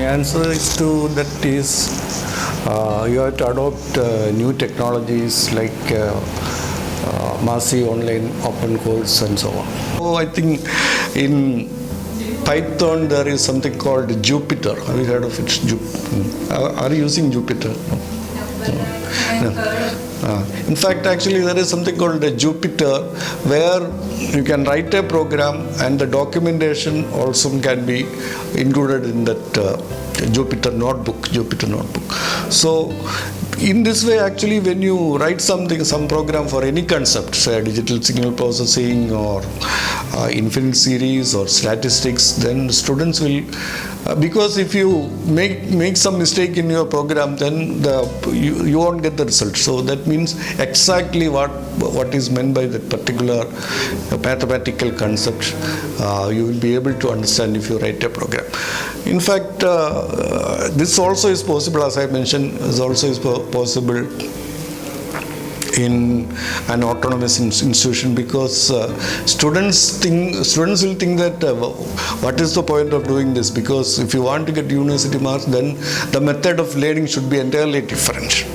answer to that is you have to adopt new technologies like massive online open course and so on. So I think in Python there is something called Jupyter. Have you heard of it? Are you using Jupyter? No. In fact, actually there is something called a Jupyter where you can write a program and the documentation also can be included in that Jupyter notebook. So in this way, actually, when you write some program for any concept, say digital signal processing or infinite series or statistics, then students will, because if you make some mistake in your program, then you won't get the result. So that means exactly what is meant by that particular mathematical concept, you will be able to understand if you write a program. In fact, this also is possible, as I mentioned, possible in an autonomous institution, because students will think that what is the point of doing this, because if you want to get university marks, then the method of learning should be entirely different.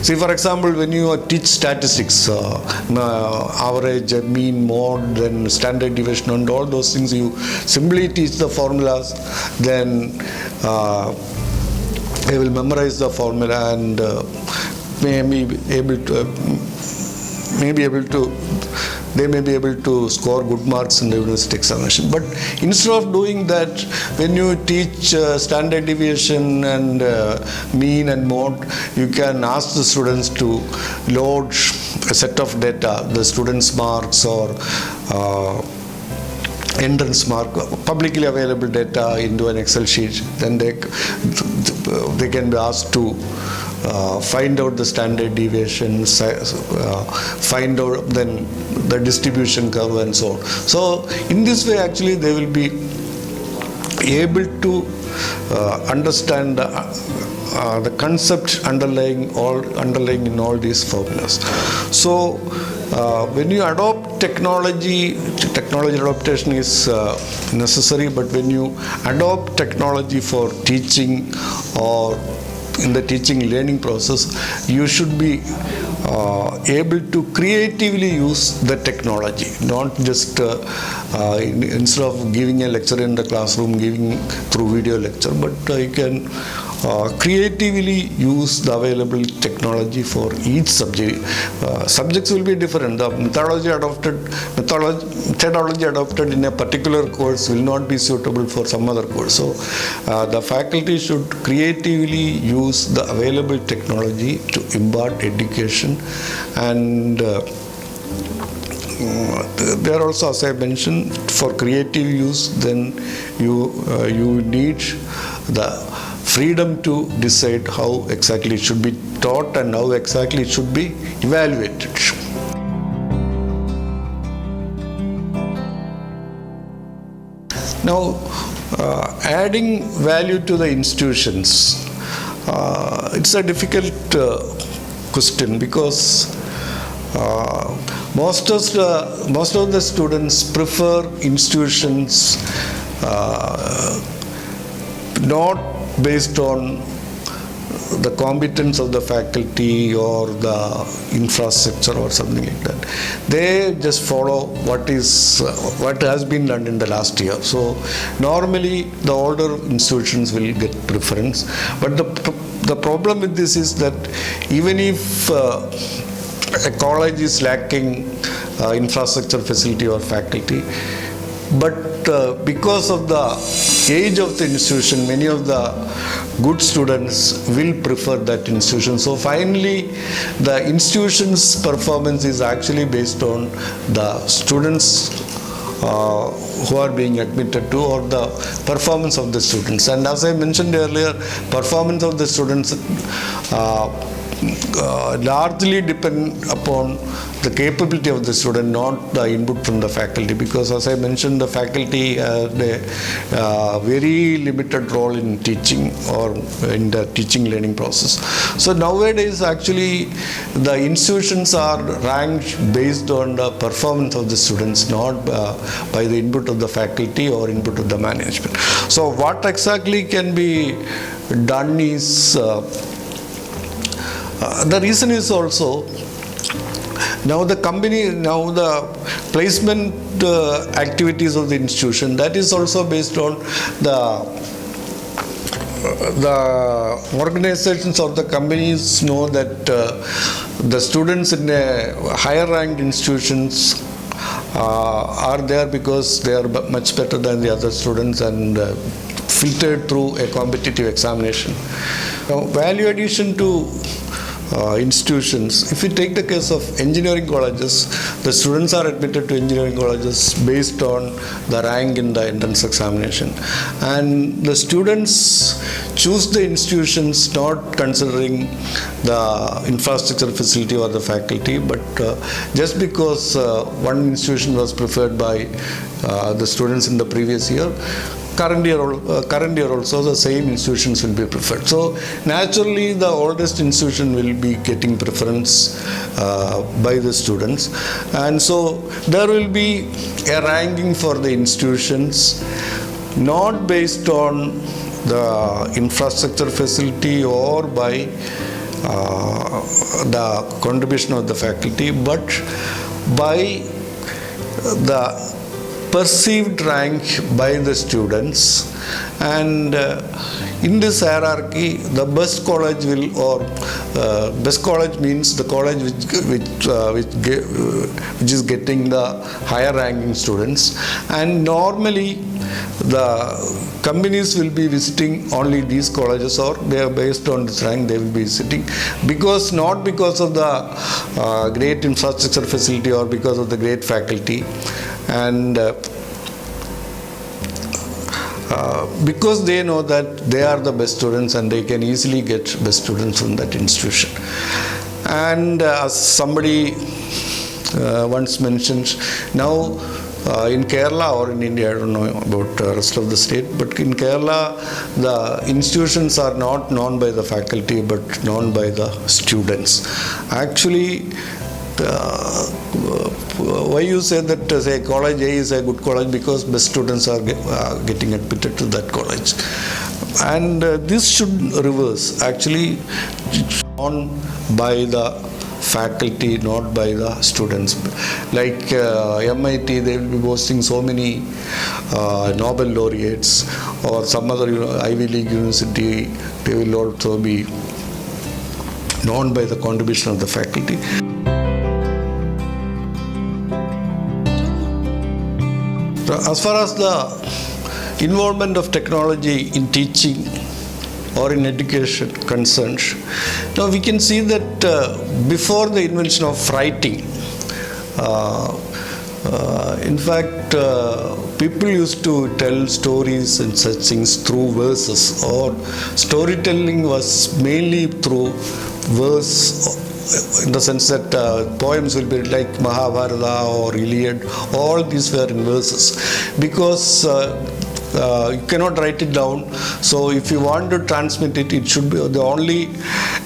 See, for example, when you teach statistics, average, mean, mode, then standard deviation and all those things, you simply teach the formulas, then they will memorize the formula and they may be able to score good marks in the university examination. But instead of doing that, when you teach standard deviation and mean and mode, you can ask the students to load a set of data, the students' marks or entrance mark, publicly available data into an Excel sheet. Then they can be asked to find out the standard deviation, find out then the distribution curve and so on. So in this way, actually, they will be able to understand the concept underlying in all these formulas. So when you adopt technology adaptation is necessary, but when you adopt technology for teaching or in the teaching learning process, you should be able to creatively use the technology, not just instead of giving a lecture in the classroom, giving through video lecture, but you can creatively use the available technology for each subject. Subjects will be different. The methodology adopted in a particular course will not be suitable for some other course. So the faculty should creatively use the available technology to impart education, and there also, as I mentioned, for creative use, then you need the freedom to decide how exactly it should be taught and how exactly it should be evaluated. Now, adding value to the institutions, it's a difficult question, because most of the students prefer institutions not based on the competence of the faculty or the infrastructure or something like that. They just follow what has been done in the last year. So normally the older institutions will get preference. But the problem with this is that even if a college is lacking infrastructure, facility or faculty, but because of the age of the institution, many of the good students will prefer that institution. So finally, the institution's performance is actually based on the students who are being admitted to, or the performance of the students. And as I mentioned earlier, performance of the students largely depend upon the capability of the student, not the input from the faculty, because as I mentioned, the faculty had a very limited role in teaching or in the teaching learning process. So nowadays actually the institutions are ranked based on the performance of the students, not by the input of the faculty or input of the management. So what exactly can be done is, the reason is also, now the placement activities of the institution, that is also based on the organizations or the companies know that the students in higher ranked institutions are there because they are much better than the other students and filtered through a competitive examination. Now, value addition to institutions. If you take the case of engineering colleges, the students are admitted to engineering colleges based on the rank in the entrance examination, and the students choose the institutions not considering the infrastructure, facility or the faculty, but just because one institution was preferred by the students in the previous year, current year also the same institutions will be preferred. So naturally the oldest institution will be getting preference by the students, and so there will be a ranking for the institutions not based on the infrastructure, facility or by the contribution of the faculty, but by the perceived rank by the students. And in this hierarchy, the best college will, or best college means the college which is getting the higher ranking students, and normally the companies will be visiting only these colleges, or they are based on this rank they will be visiting, because not because of the great infrastructure facility or because of the great faculty, and because they know that they are the best students and they can easily get best students from that institution. And as somebody once mentioned, now in Kerala or in India, I don't know about the rest of the state, but in Kerala the institutions are not known by the faculty but known by the students. Actually, why you say that say college A is a good college? Because best students are getting admitted to that college, and this should reverse. Actually, on by the faculty, not by the students. Like MIT, they will be boasting so many Nobel laureates, or some other Ivy League university, they will also be known by the contribution of the faculty. As far as the involvement of technology in teaching or in education concerned, now we can see that before the invention of writing, in fact, people used to tell stories and such things through verses, or storytelling was mainly through verse, in the sense that poems will be like Mahabharata or Iliad, all these were in verses, because you cannot write it down. So if you want to transmit it, it should be the only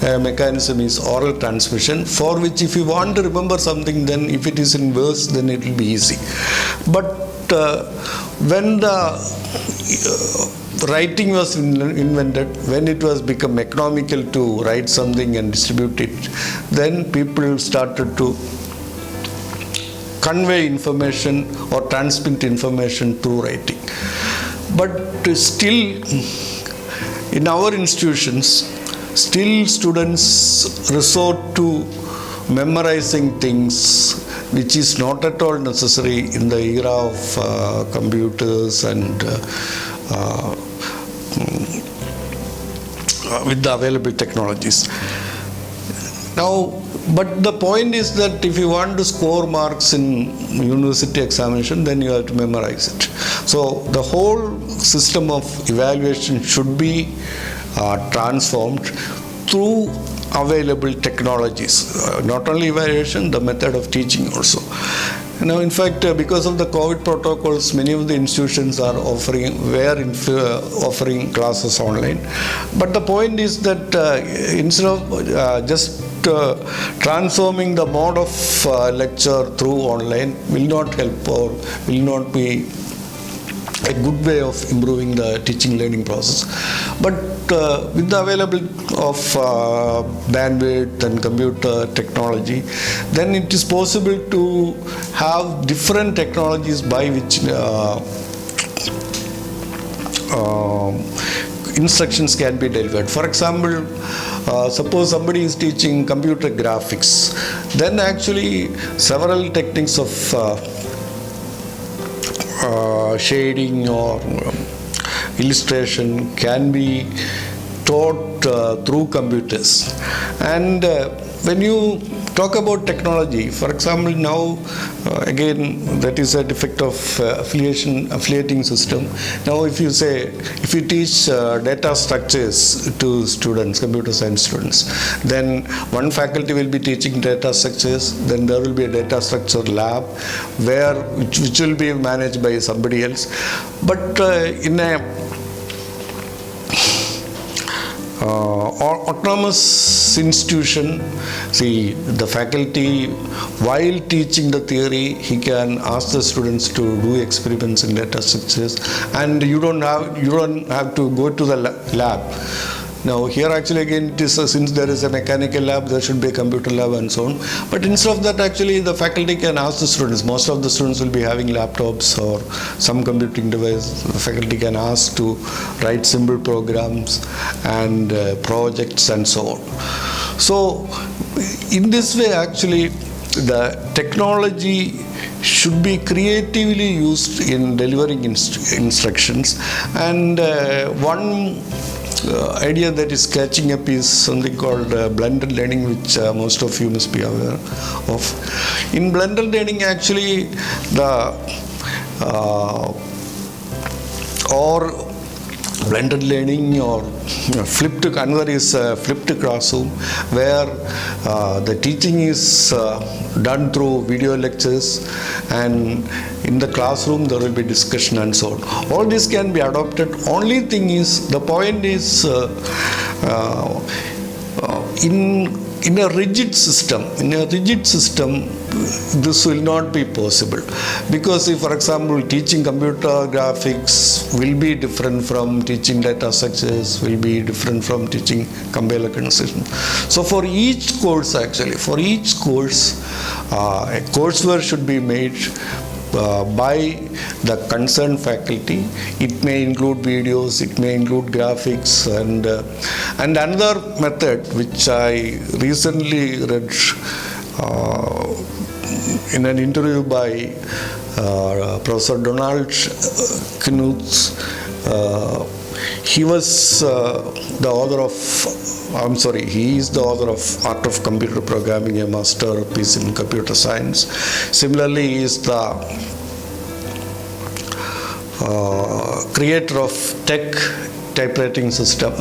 mechanism is oral transmission, for which if you want to remember something, then if it is in verse, then it will be easy. But when the writing was invented, when it was become economical to write something and distribute it, then people started to convey information or transmit information through writing. But still, in our institutions, still students resort to memorizing things, which is not at all necessary in the era of computers and with the available technologies. Now, but the point is that if you want to score marks in university examination, then you have to memorize it. So the whole system of evaluation should be transformed through available technologies, not only evaluation, the method of teaching also. Now, in fact, because of the COVID protocols, many of the institutions are offering offering classes online. But the point is that instead of just transforming the mode of lecture through online will not help or will not be a good way of improving the teaching learning process. But with the availability of bandwidth and computer technology, then it is possible to have different technologies by which instructions can be delivered. For example, suppose somebody is teaching computer graphics, then actually several techniques of shading or illustration can be taught through computers. And when you talk about technology, for example, now again that is a defect of affiliating system. Now if you teach data structures to students, computer science students, then one faculty will be teaching data structures, then there will be a data structure lab which will be managed by somebody else. But in a autonomous institution, see, the faculty, while teaching the theory, he can ask the students to do experiments in data structures, and you don't have to go to the lab. Now here actually again it is since there is a mechanical lab, there should be a computer lab and so on. But instead of that, actually the faculty can ask the students. Most of the students will be having laptops or some computing device. The faculty can ask to write simple programs and projects and so on. So in this way actually the technology should be creatively used in delivering instructions. And one idea that is catching up is something called blended learning, which most of you must be aware of. In blended learning, actually, the or blended learning or another is flipped classroom, where the teaching is done through video lectures, and in the classroom there will be discussion and so on. All this can be adopted. Only thing is, the point is in a rigid system, this will not be possible, because if, for example, teaching computer graphics will be different from teaching data structures, will be different from teaching compiler conversation. So for each course, a courseware should be made by the concerned faculty. It may include videos, it may include graphics, and another method which I recently read in an interview by Professor Donald Knuth. He was the author of, he is the author of Art of Computer Programming, a masterpiece in computer science. Similarly, he is the creator of typesetting system.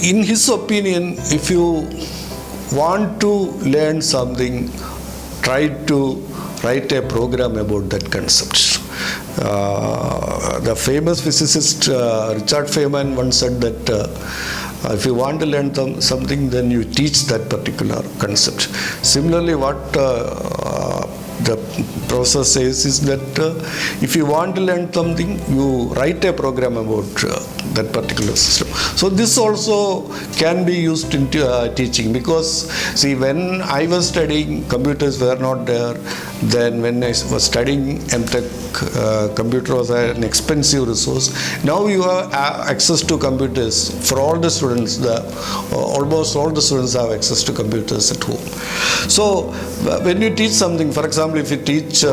In his opinion, if you want to learn something, try to write a program about that concept. The famous physicist Richard Feynman once said that if you want to learn something, then you teach that particular concept. Similarly, what the process says is that if you want to learn something, you write a program about that particular system. So this also can be used in teaching, because see, when I was studying, computers were not there. Then when I was studying MTech, computer was an expensive resource. Now you have access to computers for all the students. Almost all the students have access to computers at home. So when you teach something, for example, if you teach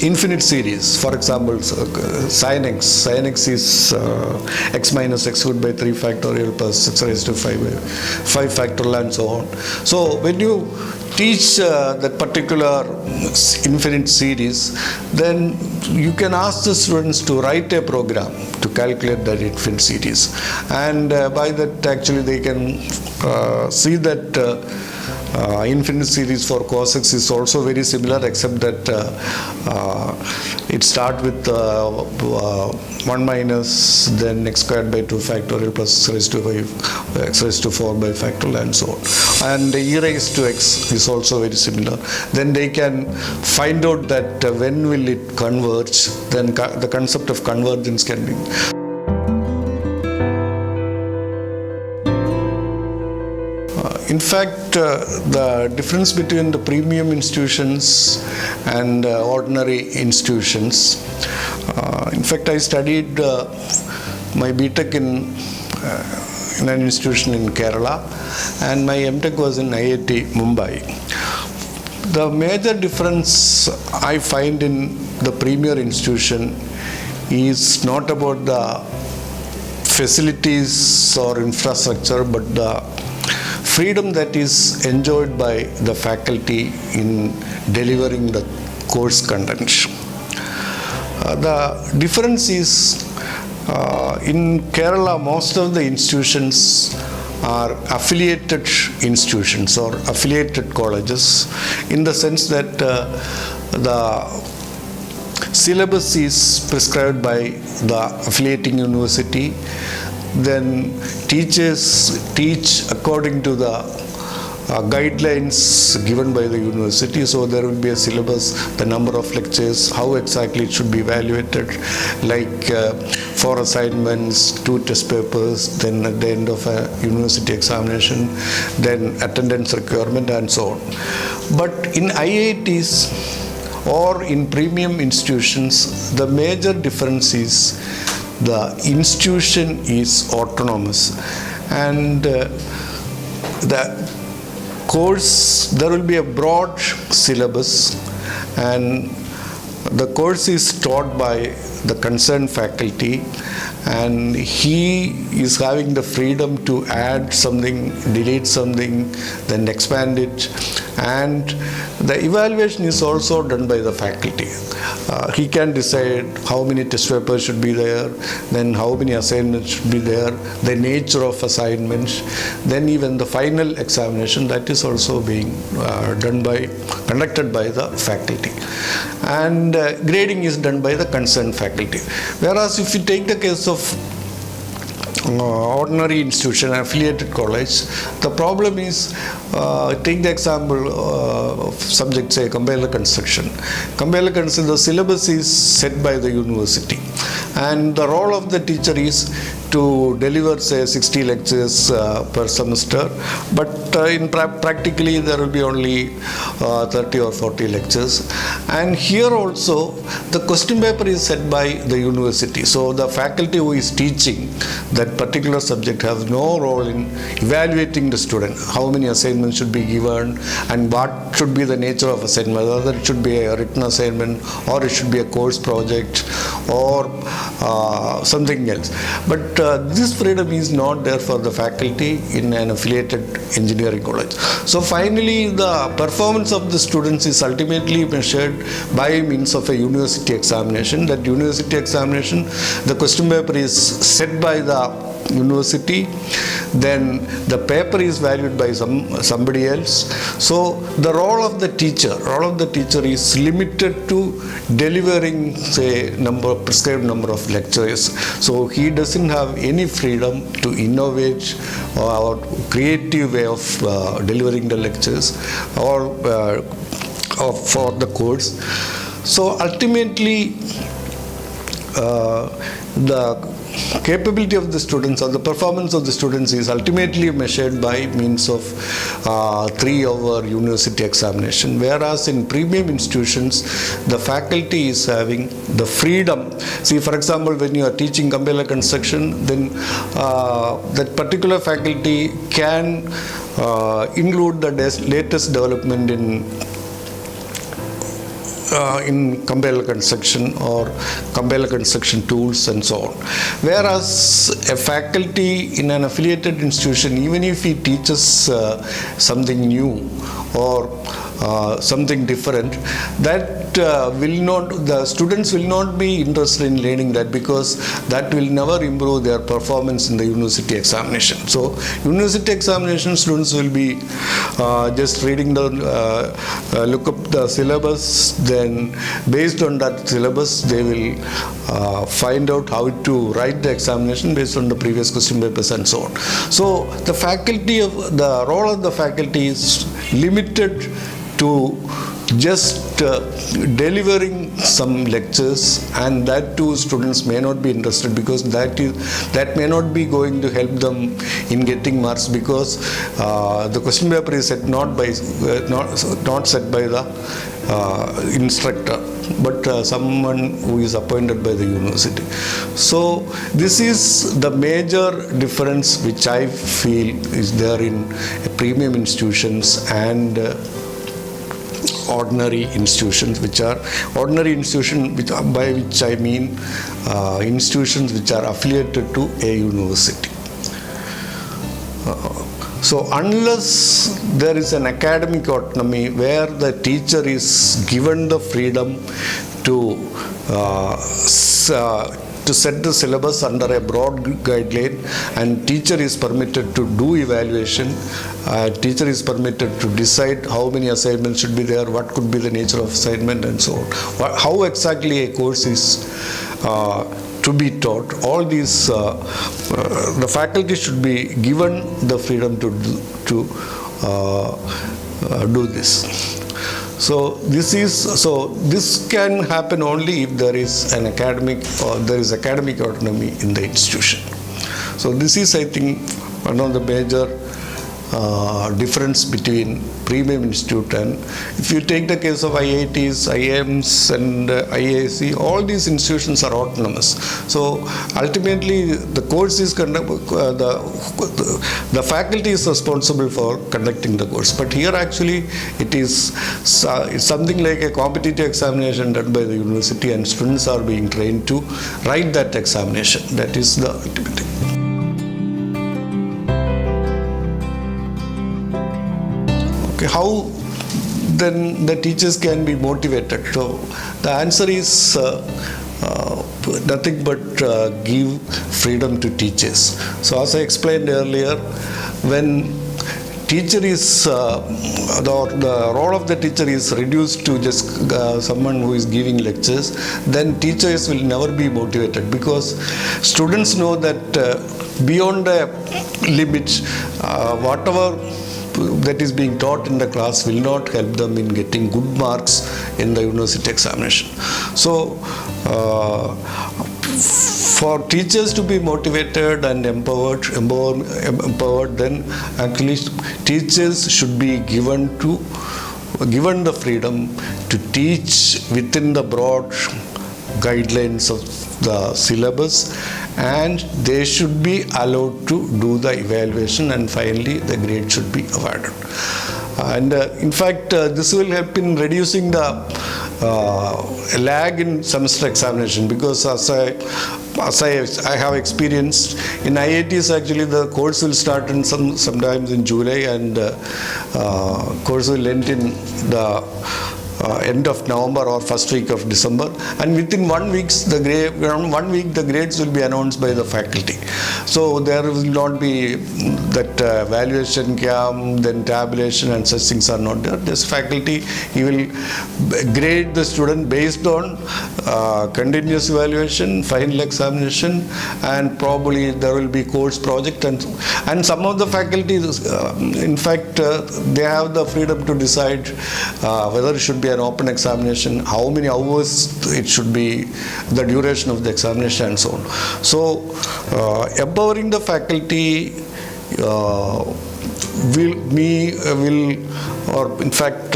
infinite series, for example, sin x is x minus x squared by 3 factorial plus 6 raised to 5 factorial and so on. So when you teach that particular infinite series, then you can ask the students to write a program to calculate that infinite series, and by that actually they can see that infinite series for cos x is also very similar, except that it starts with 1 minus then x squared by 2 factorial plus x raised to 5, x raised to 4 by factorial, and so on. And e raised to x is also very similar. Then they can find out that when will it converge, then the concept of convergence can be. In fact, the difference between the premium institutions and ordinary institutions, in fact, I studied my BTech in an institution in Kerala, and my MTech was in IIT Mumbai. The major difference I find in the premier institution is not about the facilities or infrastructure, but the freedom that is enjoyed by the faculty in delivering the course content. The difference is in Kerala, most of the institutions are affiliated institutions or affiliated colleges, in the sense that the syllabus is prescribed by the affiliating university. Then teachers teach according to the guidelines given by the university. So there will be a syllabus, the number of lectures, how exactly it should be evaluated, like 4 assignments, 2 test papers, then at the end of a university examination, then attendance requirement, and so on. But in IITs or in premium institutions, the major difference is the institution is autonomous, and the course, there will be a broad syllabus, and the course is taught by the concerned faculty, and he is having the freedom to add something, delete something, then expand it, and the evaluation is also done by the faculty. He can decide how many test papers should be there, then how many assignments should be there, the nature of assignments, then even the final examination, that is also being conducted by the faculty. And grading is done by the concerned faculty. Whereas if you take the case of ordinary institution, affiliated college, the problem is, take the example of subject, say compiler construction. Compiler construction, the syllabus is set by the university, and the role of the teacher is to deliver, say, 60 lectures per semester, but practically there will be only 30 or 40 lectures. And here also the question paper is set by the university, so the faculty who is teaching that particular subject has no role in evaluating the student, how many assignments should be given and what should be the nature of assignment, whether it should be a written assignment or it should be a course project or something else. But this freedom is not there for the faculty in an affiliated engineering college. So finally, the performance of the students is ultimately measured by means of a university examination. That university examination, the question paper is set by the university, then the paper is valued by somebody else. So the role of the teacher is limited to delivering, say, prescribed number of lectures. So he doesn't have any freedom to innovate or creative way of delivering the lectures or for the course. So ultimately, the capability of the students or the performance of the students is ultimately measured by means of 3-hour university examination, whereas in premium institutions the faculty is having the freedom. See, for example, when you are teaching compiler construction, then that particular faculty can include the latest development in in compiler construction or compiler construction tools and so on. Whereas a faculty in an affiliated institution, even if he teaches something new or something different, that the students will not be interested in learning that, because that will never improve their performance in the university examination. So university examination students will be just reading look up the syllabus, then based on that syllabus they will find out how to write the examination based on the previous question papers and so on. So the role of the faculty is limited to just delivering some lectures, and that too students may not be interested, because that may not be going to help them in getting marks, because the question paper is set not set by the instructor, but someone who is appointed by the university. So this is the major difference which I feel is there in premium institutions and ordinary institutions, by which I mean institutions which are affiliated to a university. So unless there is an academic autonomy where the teacher is given the freedom to set the syllabus under a broad guideline, and teacher is permitted to do evaluation, teacher is permitted to decide how many assignments should be there, what could be the nature of assignment and so on, how exactly a course is to be taught, all these the faculty should be given the freedom to do this. So this can happen only if there is an academic autonomy in the institution. So this is, I think, one of the major difference between premium institute and, if you take the case of IITs, IIMs and IISc, all these institutions are autonomous. So ultimately the course is the faculty is responsible for conducting the course, but here actually it is something like a competitive examination done by the university, and students are being trained to write that examination. That is the ultimate thing. How then the teachers can be motivated? So the answer is nothing but give freedom to teachers. So as I explained earlier, when teacher is the role of the teacher is reduced to just someone who is giving lectures, then teachers will never be motivated, because students know that beyond a limit, whatever that is being taught in the class will not help them in getting good marks in the university examination. So for teachers to be motivated and empowered, then actually teachers should be given the freedom to teach within the broad guidelines of the syllabus, and they should be allowed to do the evaluation, and finally the grade should be awarded. And in fact, this will help in reducing the lag in semester examination, because as I have experienced in IITs, actually the course will start in sometimes in July, and course will end in the end of November or first week of December, and within 1 week the grades will be announced by the faculty. So there will not be that evaluation camp, then tabulation and such things are not there. This faculty, he will grade the student based on continuous evaluation, final examination, and probably there will be course project, and some of the faculties in fact they have the freedom to decide whether it should be an open examination, how many hours it should be, the duration of the examination and so on. So empowering the faculty in fact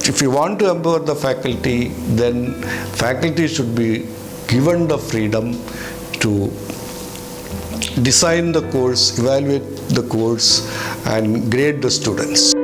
if you want to empower the faculty, then faculty should be given the freedom to design the course, evaluate the course and grade the students.